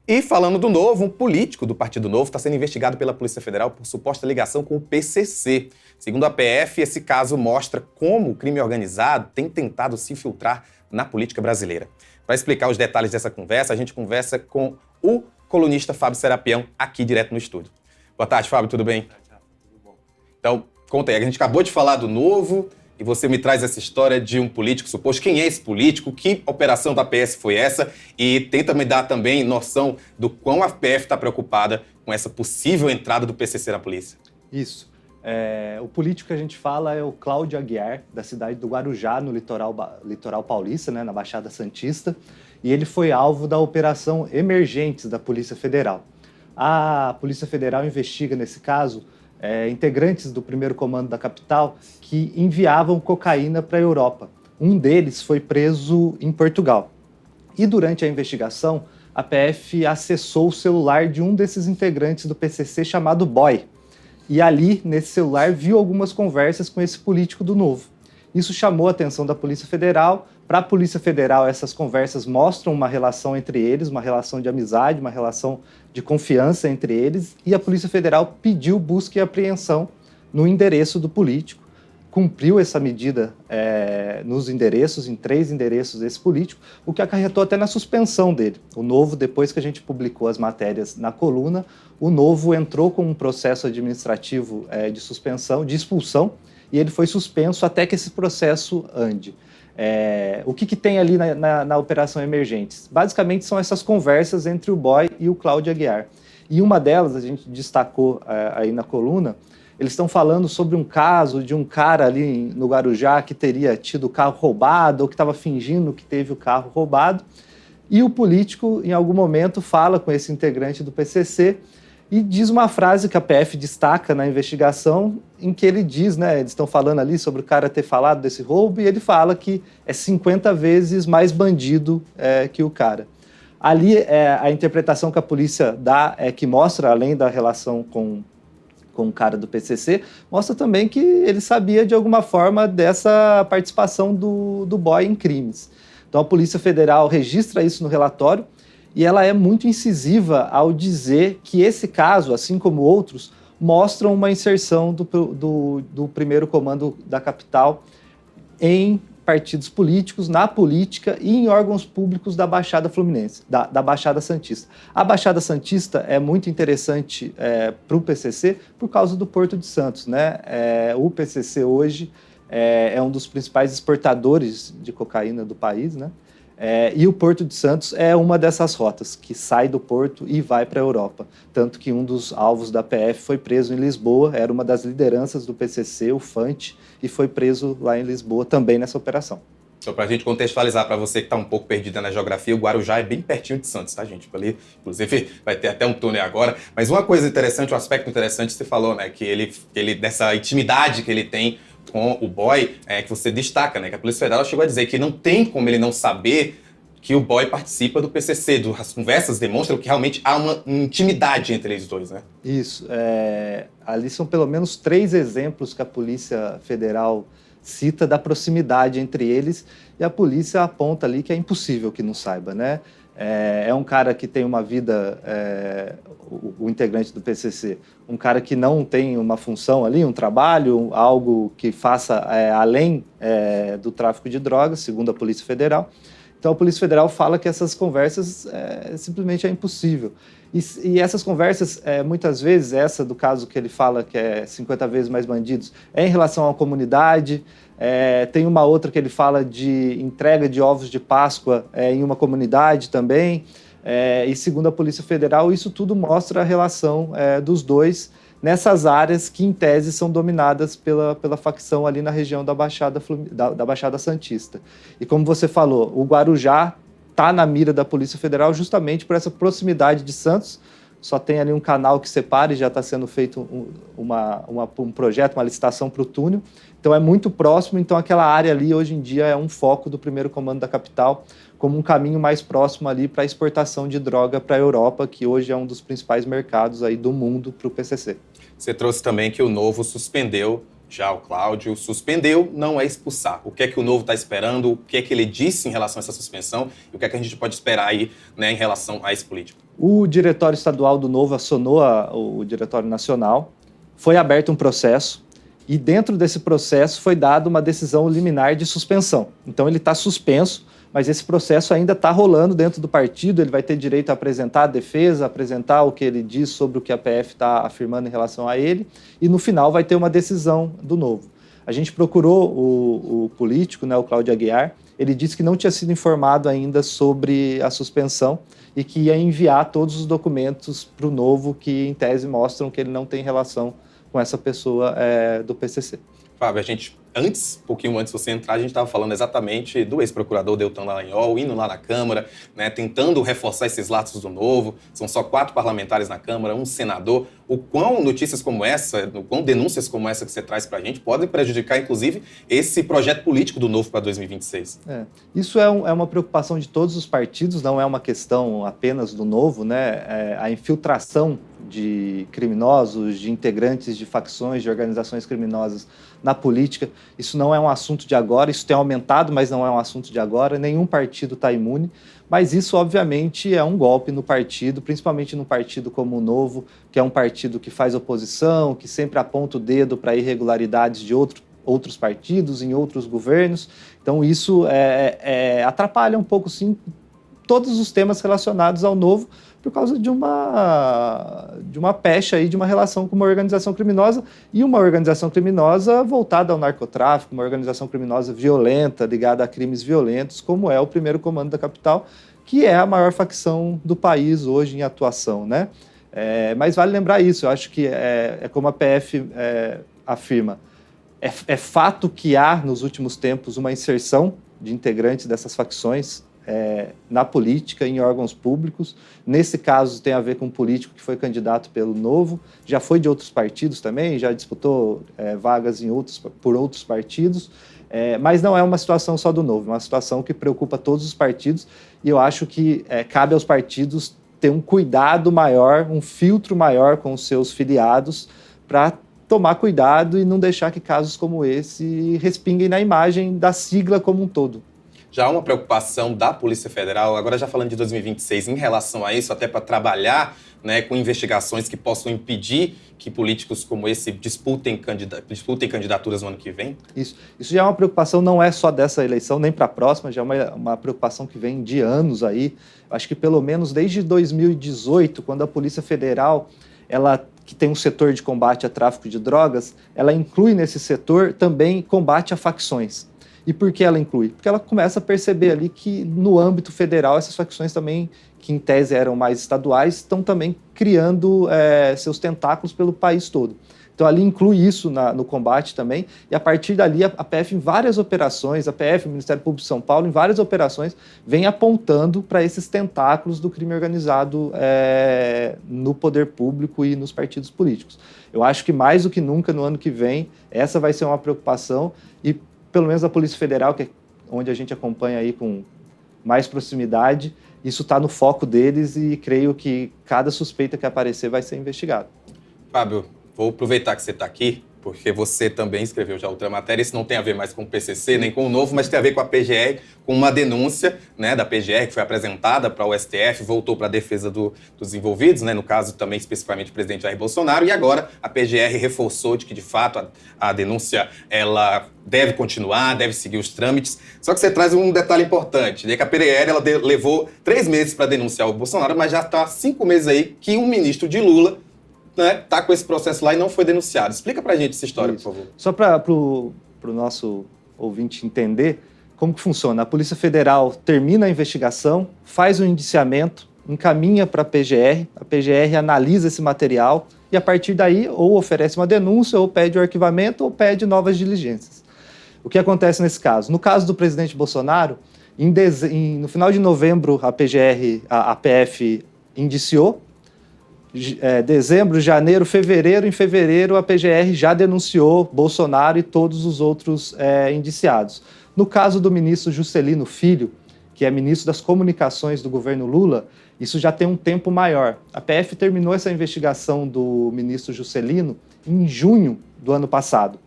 E falando do Novo, um político do Partido Novo está sendo investigado pela Polícia Federal por suposta ligação com o PCC. Segundo a PF, esse caso mostra como o crime organizado tem tentado se infiltrar na política brasileira. Para explicar os detalhes dessa conversa, a gente conversa com o colunista Fábio Serapião, aqui direto no estúdio. Boa tarde, Fábio, tudo bem? Tudo bom. Então, conta aí, a gente acabou de falar do Novo e você me traz essa história de um político suposto. Quem é esse político? Que operação da PS foi essa? E tenta me dar também noção do quão a PF está preocupada com essa possível entrada do PCC na polícia. Isso. O político que a gente fala é o Cláudio Aguiar, da cidade do Guarujá, no litoral paulista, né, na Baixada Santista, e ele foi alvo da Operação Emergentes da Polícia Federal. A Polícia Federal investiga, nesse caso, integrantes do primeiro comando da capital que enviavam cocaína para a Europa. Um deles foi preso em Portugal. E durante a investigação, a PF acessou o celular de um desses integrantes do PCC chamado Boy. E ali, nesse celular, viu algumas conversas com esse político do Novo. Isso chamou a atenção da Polícia Federal. Para a Polícia Federal, essas conversas mostram uma relação entre eles, uma relação de amizade, uma relação de confiança entre eles, e a Polícia Federal pediu busca e apreensão no endereço do político, cumpriu essa medida nos endereços, em 3 endereços desse político, o que acarretou até na suspensão dele. O Novo, depois que a gente publicou as matérias na coluna, o Novo entrou com um processo administrativo de suspensão, de expulsão, e ele foi suspenso até que esse processo ande. O que tem ali na Operação Emergentes? Basicamente são essas conversas entre o Boy e o Cláudio Aguiar. E uma delas, a gente destacou aí na coluna, eles estão falando sobre um caso de um cara ali no Guarujá que teria tido o carro roubado ou que estava fingindo que teve o carro roubado. E o político, em algum momento, fala com esse integrante do PCC e diz uma frase que a PF destaca na investigação, em que ele diz, né, eles estão falando ali sobre o cara ter falado desse roubo, e ele fala que é 50 vezes mais bandido que o cara. Ali, a interpretação que a polícia dá que mostra, além da relação com o cara do PCC, mostra também que ele sabia, de alguma forma, dessa participação do Boy em crimes. Então, a Polícia Federal registra isso no relatório, e ela é muito incisiva ao dizer que esse caso, assim como outros, mostram uma inserção do primeiro comando da capital em partidos políticos, na política e em órgãos públicos da Baixada Fluminense, da Baixada Santista. A Baixada Santista é muito interessante para o PCC por causa do Porto de Santos, né? O PCC hoje é um dos principais exportadores de cocaína do país, né? E o Porto de Santos é uma dessas rotas que sai do Porto e vai para a Europa. Tanto que um dos alvos da PF foi preso em Lisboa, era uma das lideranças do PCC, o Fante, e foi preso lá em Lisboa também nessa operação. Só para a gente contextualizar, para você que está um pouco perdida na geografia, o Guarujá é bem pertinho de Santos, tá, gente? Ali, inclusive, vai ter até um túnel agora. Mas uma coisa interessante, um aspecto interessante, você falou, né? Que ele dessa intimidade que ele tem com o Boy, que você destaca, né? Que a Polícia Federal chegou a dizer que não tem como ele não saber que o Boy participa do PCC. As conversas demonstram que realmente há uma intimidade entre eles dois, né? Isso. Ali são pelo menos 3 exemplos que a Polícia Federal cita da proximidade entre eles, e a polícia aponta ali que é impossível que não saiba, né? É um cara que tem uma vida, o integrante do PCC, um cara que não tem uma função ali, um trabalho, algo que faça além do tráfico de drogas, segundo a Polícia Federal. Então, a Polícia Federal fala que essas conversas simplesmente é impossível. E essas conversas, muitas vezes, essa do caso que ele fala que é 50 vezes mais bandidos, é em relação à comunidade. Tem uma outra que ele fala de entrega de ovos de Páscoa em uma comunidade também. E segundo a Polícia Federal, isso tudo mostra a relação dos dois nessas áreas que, em tese, são dominadas pela facção ali na região da Baixada Santista. E como você falou, o Guarujá está na mira da Polícia Federal justamente por essa proximidade de Santos. Só tem ali um canal que separa e já está sendo feito um projeto, uma licitação para o túnel. Então é muito próximo, então aquela área ali hoje em dia é um foco do primeiro comando da capital, como um caminho mais próximo ali para a exportação de droga para a Europa, que hoje é um dos principais mercados aí do mundo para o PCC. Você trouxe também que o Novo suspendeu Já o Cláudio suspendeu, não é expulsar. O que é que o Novo está esperando? O que é que ele disse em relação a essa suspensão? E o que é que a gente pode esperar aí, né, em relação a esse político? O diretório estadual do Novo acionou o diretório nacional, foi aberto um processo e dentro desse processo foi dada uma decisão liminar de suspensão. Então ele está suspenso, mas esse processo ainda está rolando dentro do partido, ele vai ter direito a apresentar a defesa, apresentar o que ele diz sobre o que a PF está afirmando em relação a ele, e no final vai ter uma decisão do Novo. A gente procurou o político, né, o Cláudio Aguiar, ele disse que não tinha sido informado ainda sobre a suspensão e que ia enviar todos os documentos para o Novo que, em tese, mostram que ele não tem relação com essa pessoa do PCC. Fábio, um pouquinho antes de você entrar, a gente estava falando exatamente do ex-procurador Deltan Dallagnol, indo lá na Câmara, né, tentando reforçar esses laços do Novo. São só 4 parlamentares na Câmara, um senador. O quão notícias como essa, o quão denúncias como essa que você traz para a gente podem prejudicar, inclusive, esse projeto político do Novo para 2026? Isso é uma preocupação de todos os partidos, não é uma questão apenas do Novo, né? A infiltração de criminosos, de integrantes de facções, de organizações criminosas na política, isso não é um assunto de agora, isso tem aumentado, mas não é um assunto de agora, nenhum partido está imune, mas isso obviamente é um golpe no partido, principalmente num partido como o Novo, que é um partido que faz oposição, que sempre aponta o dedo para irregularidades de outros partidos, em outros governos, então isso atrapalha um pouco, sim, todos os temas relacionados ao Novo, por causa de uma pecha aí, de uma relação com uma organização criminosa, e uma organização criminosa voltada ao narcotráfico, uma organização criminosa violenta, ligada a crimes violentos, como é o Primeiro Comando da Capital, que é a maior facção do país hoje em atuação, né? Mas vale lembrar isso, eu acho que como a PF afirma, é fato que há, nos últimos tempos, uma inserção de integrantes dessas facções na política, em órgãos públicos. Nesse caso, tem a ver com um político que foi candidato pelo Novo, já foi de outros partidos também, já disputou vagas por outros partidos, mas não é uma situação só do Novo, é uma situação que preocupa todos os partidos, e eu acho que cabe aos partidos ter um cuidado maior, um filtro maior com os seus filiados, para tomar cuidado e não deixar que casos como esse respinguem na imagem da sigla como um todo. Já há uma preocupação da Polícia Federal, agora já falando de 2026, em relação a isso, até para trabalhar, né, com investigações que possam impedir que políticos como esse disputem candidaturas no ano que vem? Isso já é uma preocupação, não é só dessa eleição, nem para a próxima, já é uma preocupação que vem de anos aí. Acho que pelo menos desde 2018, quando a Polícia Federal, que tem um setor de combate a tráfico de drogas, ela inclui nesse setor também combate a facções. E por que ela inclui? Porque ela começa a perceber ali que no âmbito federal essas facções também, que em tese eram mais estaduais, estão também criando seus tentáculos pelo país todo. Então ali inclui isso no combate também, e a partir dali a PF em várias operações, a PF, o Ministério Público de São Paulo, em várias operações, vem apontando para esses tentáculos do crime organizado no poder público e nos partidos políticos. Eu acho que mais do que nunca no ano que vem, essa vai ser uma preocupação, e pelo menos a Polícia Federal, que é onde a gente acompanha aí com mais proximidade, isso está no foco deles e creio que cada suspeita que aparecer vai ser investigado. Fábio, vou aproveitar que você está aqui, porque você também escreveu já outra matéria. Isso não tem a ver mais com o PCC, nem com o Novo, mas tem a ver com a PGR, com uma denúncia, né, da PGR que foi apresentada para o STF, voltou para a defesa dos envolvidos, né, no caso também especificamente o presidente Jair Bolsonaro, e agora a PGR reforçou de que, de fato, a denúncia ela deve continuar, deve seguir os trâmites. Só que você traz um detalhe importante, né, que a PGR ela levou 3 meses para denunciar o Bolsonaro, mas já está 5 meses aí que um ministro de Lula, né, tá com esse processo lá e não foi denunciado. Explica pra gente essa história, por favor. Só para o nosso ouvinte entender como que funciona. A Polícia Federal termina a investigação, faz um indiciamento, encaminha para a PGR analisa esse material e a partir daí ou oferece uma denúncia, ou pede o arquivamento, ou pede novas diligências. O que acontece nesse caso? No caso do presidente Bolsonaro, no final de novembro a PF indiciou, dezembro, janeiro, fevereiro. Em fevereiro, a PGR já denunciou Bolsonaro e todos os outros indiciados. No caso do ministro Juscelino Filho, que é ministro das Comunicações do governo Lula, isso já tem um tempo maior. A PF terminou essa investigação do ministro Juscelino em junho do ano passado.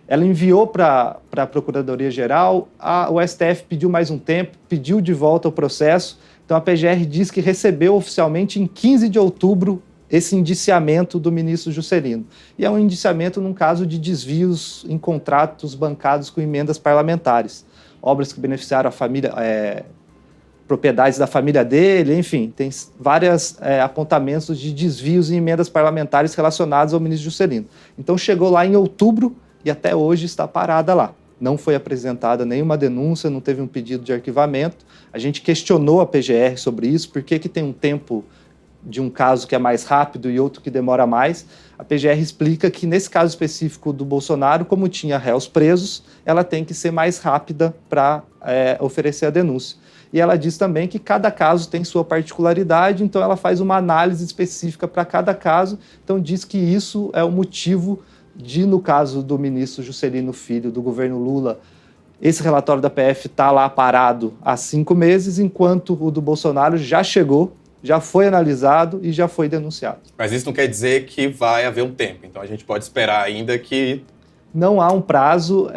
Ela enviou para a Procuradoria-Geral, o STF pediu mais um tempo, pediu de volta o processo. Então a PGR diz que recebeu oficialmente em 15 de outubro esse indiciamento do ministro Juscelino. E é um indiciamento num caso de desvios em contratos bancados com emendas parlamentares. Obras que beneficiaram a família, propriedades da família dele, enfim, tem vários apontamentos de desvios em emendas parlamentares relacionados ao ministro Juscelino. Então chegou lá em outubro e até hoje está parada lá. Não foi apresentada nenhuma denúncia, não teve um pedido de arquivamento. A gente questionou a PGR sobre isso, por que tem um tempo de um caso que é mais rápido e outro que demora mais. A PGR explica que nesse caso específico do Bolsonaro, como tinha réus presos, ela tem que ser mais rápida para oferecer a denúncia. E ela diz também que cada caso tem sua particularidade, então ela faz uma análise específica para cada caso, então diz que isso é o motivo de, no caso do ministro Juscelino Filho, do governo Lula, esse relatório da PF está lá parado há 5 meses, enquanto o do Bolsonaro já chegou, já foi analisado e já foi denunciado. Mas isso não quer dizer que vai haver um tempo, então a gente pode esperar ainda que... Não há um prazo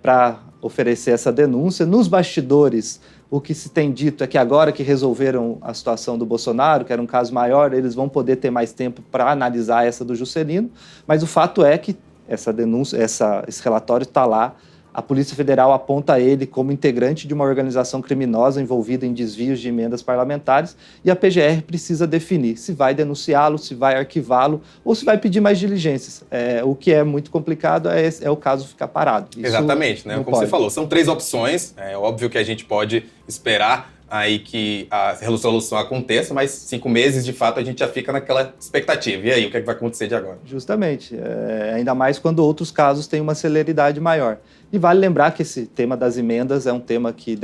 para oferecer essa denúncia. Nos bastidores, o que se tem dito é que agora que resolveram a situação do Bolsonaro, que era um caso maior, eles vão poder ter mais tempo para analisar essa do Juscelino, mas o fato é que essa denúncia, esse relatório está lá. A Polícia Federal aponta ele como integrante de uma organização criminosa envolvida em desvios de emendas parlamentares e a PGR precisa definir se vai denunciá-lo, se vai arquivá-lo ou se vai pedir mais diligências. O que é muito complicado é o caso ficar parado. Isso exatamente, né? Como você falou, são 3 opções. É óbvio que a gente pode esperar aí que a resolução aconteça, mas 5 meses, de fato, a gente já fica naquela expectativa. E aí, o que é que vai acontecer de agora? Justamente. Ainda mais quando outros casos têm uma celeridade maior. E vale lembrar que esse tema das emendas é um tema que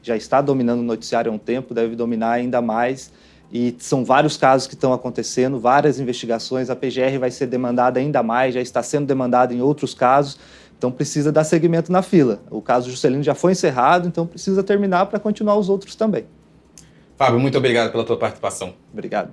já está dominando o noticiário há um tempo, deve dominar ainda mais. E são vários casos que estão acontecendo, várias investigações. A PGR vai ser demandada ainda mais, já está sendo demandada em outros casos. Então precisa dar seguimento na fila. O caso Juscelino já foi encerrado, então precisa terminar para continuar os outros também. Fábio, muito obrigado pela tua participação. Obrigado.